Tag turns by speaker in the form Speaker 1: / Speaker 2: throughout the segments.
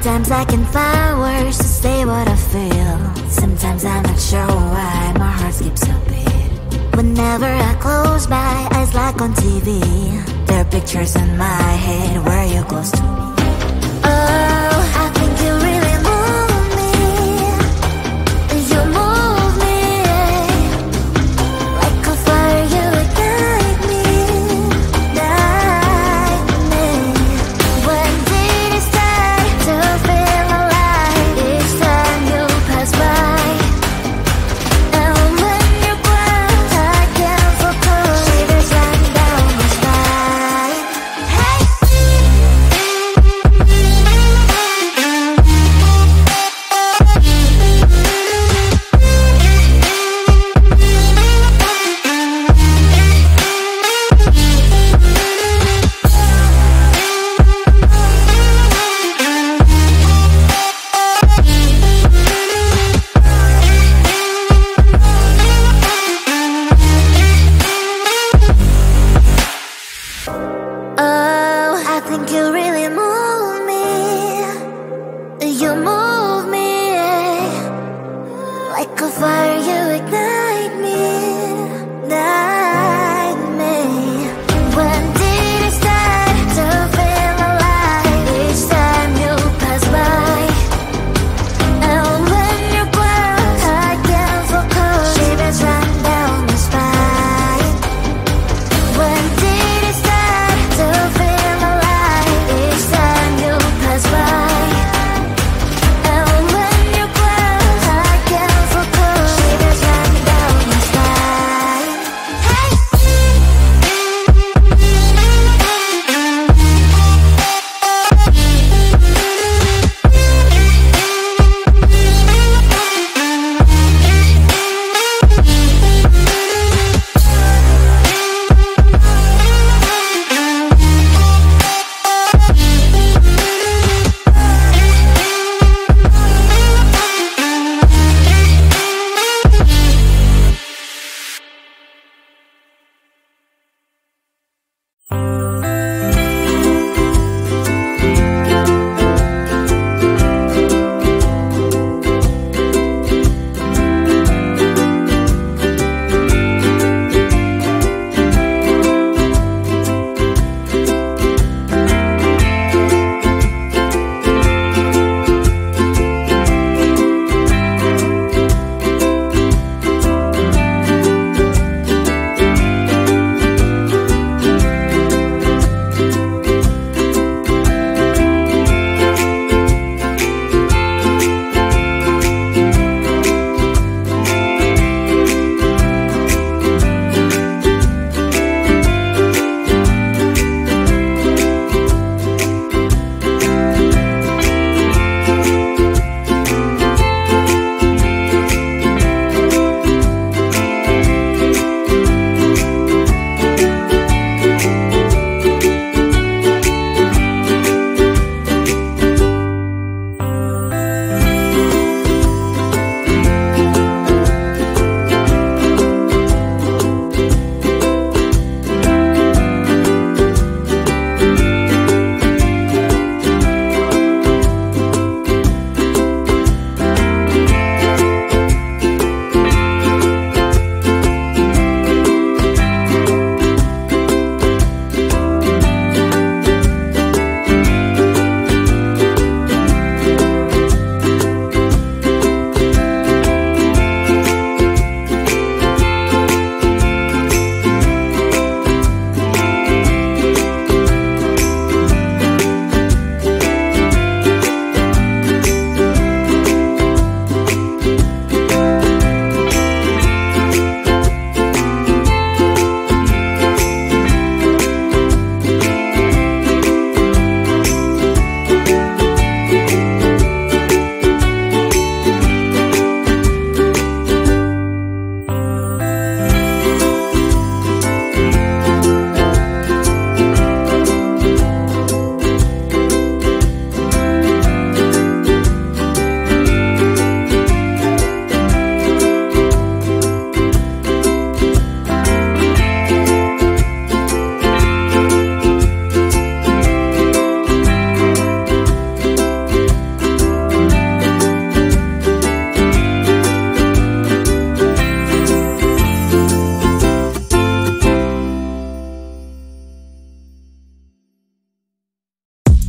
Speaker 1: Sometimes I can find words to say what I feel. Sometimes I'm not sure why my heart skips a beat. Whenever I close my eyes like on TV, there are pictures in my head where you're close to me. Oh, I think you really move me. You move me like a fire, you would guide me, guide me. When did it start to feel alive? Each time you pass by, and when you cry, I can't focus. Shivers run down my spine. Hey.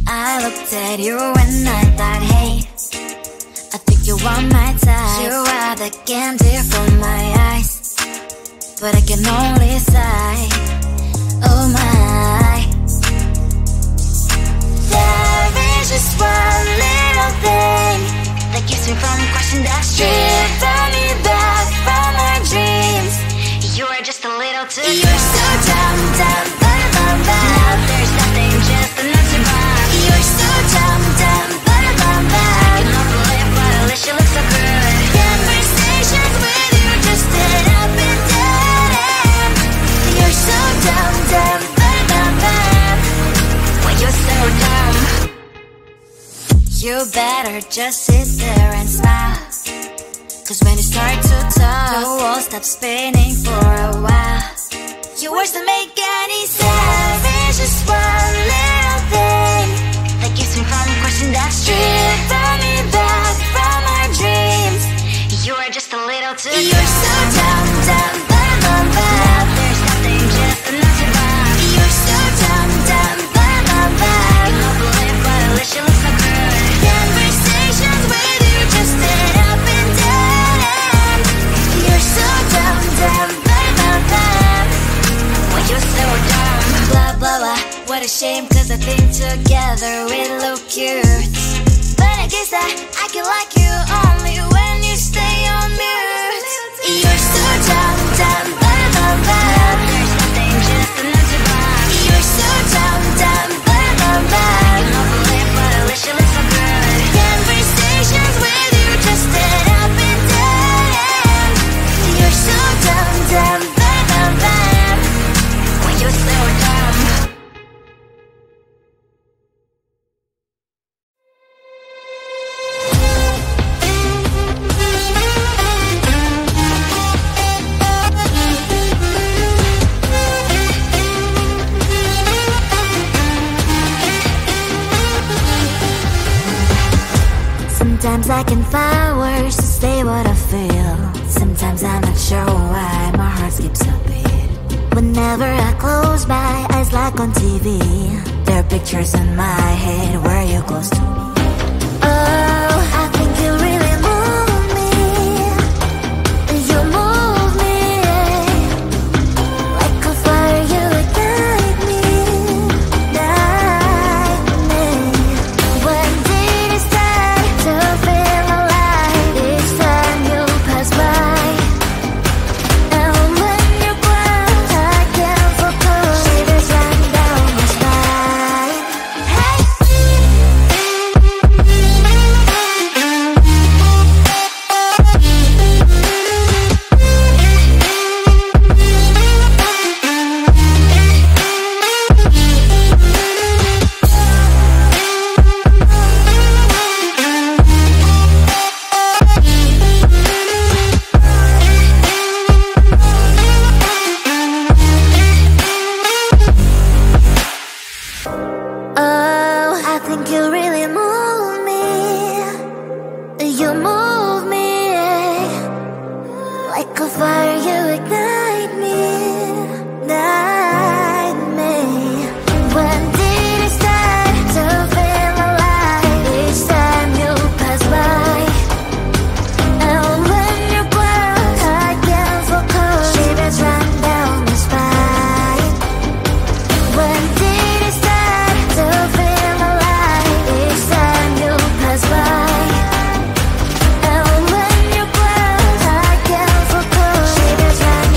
Speaker 1: I looked at you and I thought, hey, I think you are my type. You are the candy from my eyes, but I can only sigh, oh my. There is just one little thing that keeps me from crossing that street. Drive me back from my dreams. You are just a little too close. You're so dumb, dumb, dumb, dumb, dumb. Now there's nothing, just enough to buy. You're so dumb, dumb, dumb, dumb, dumb. I can not believe, but at least you look so good. Conversations with you just end up in dead end. You're so dumb, dumb, dumb, dumb, dumb. Well, you're so dumb. You better just sit there and smile, 'cause when you start to talk, the world stops spinning for a while. Your words don't make any sense. There's just one little thing that keeps me from crossing that street. Drive me back from my dreams. You are just a little too close. You're so dumb, dumb, dumb, dumb, dumb. Now there's nothing, just enough to buy. You're so dumb, dumb, dumb, dumb, dumb. I can't believe, but at least you look so good. Conversations with you just end up in dead end. You're so dumb, dumb, dumb, dumb, dumb. Well, you're so dumb. Blah, blah, blah. What a shame, 'cause I think together we look cute. But I guess that I can like you only when you stay on mute. You're so dumb, dumb, dumb, dumb, dumb. There's nothing, just enough to buy. You're so dumb, dumb, dumb, dumb, dumb. I can't believe, but at least you look so good. Conversations with you just end up in dead end. You're so dumb, dumb, dumb, dumb, dumb. Well, you're so dumb. Sometimes I can find words to say what I feel. Sometimes I'm not sure why my heart skips a beat. Whenever I close my eyes like on TV, there are pictures in my head where you're close to me. Oh, I think you really move me. You move me like a fire, you ignite me, ignite me. When did it start to feel alive? Each time you pass by, and when you glance, I can't focus. Shivers run down my spine. Hey. Oh, I think you really move me. You move me like a fire, you ignite me, ignite me. When did it start to feel alive? Each time you pass by, and when you glance, I can't focus. Shivers run down my spine. When did it start to feel alive? Each time you pass by, and when you glance, I can't focus. Shivers run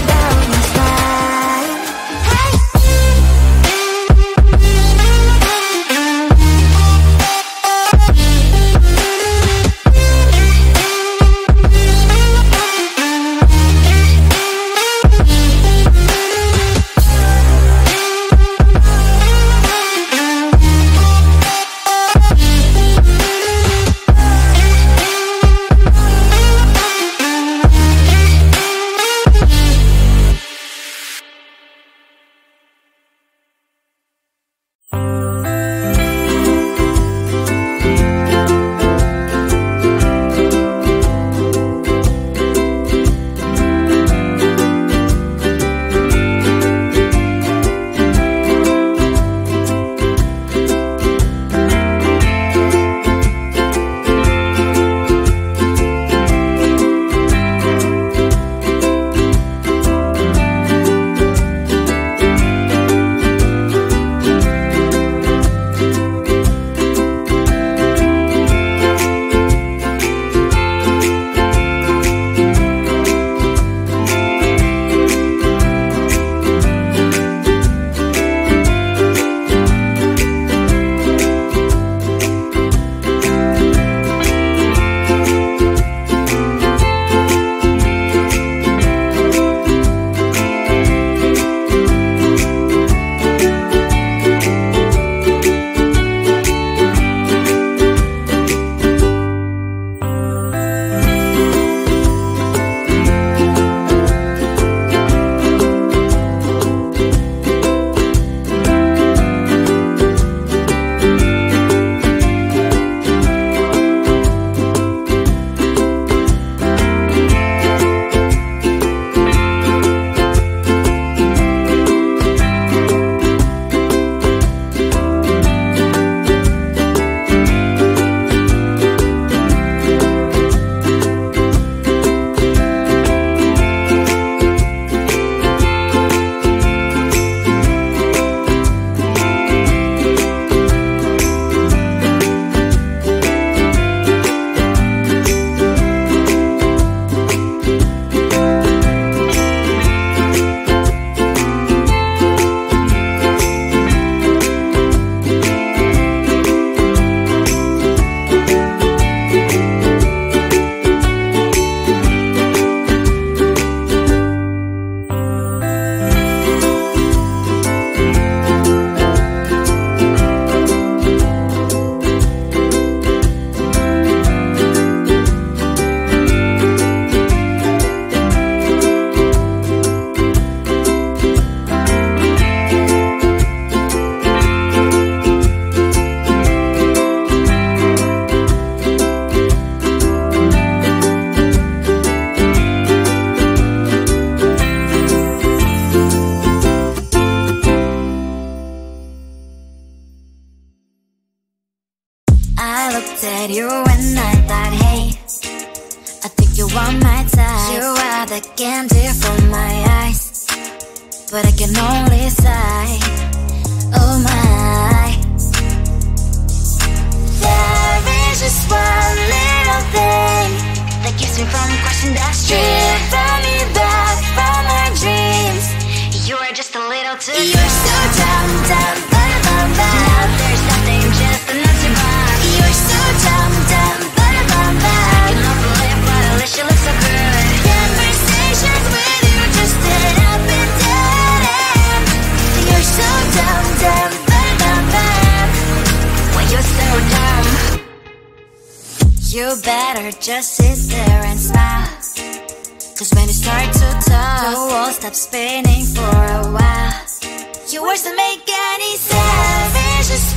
Speaker 1: I looked at you and I thought, hey, I think you are my type. You are the candy from my eyes, but I can only sigh, oh my. There is just one little thing that keeps me from crossing that street, drive me back from my dreams. You are just a little too good. You're so dumb, dumb, ba-da-bum, ba. Now there's nothing just enough to buy. You're so dumb, dumb, ba-da-bum, ba. I can believe, but at least you look so good. Conversations with you just end up in dead end. You're so dumb, dumb, ba-da-bum, ba. When you're so dumb, you better just sit there and smile, 'cause when you start to talk, the world stops spinning for a while. Your words don't make any sense. It's just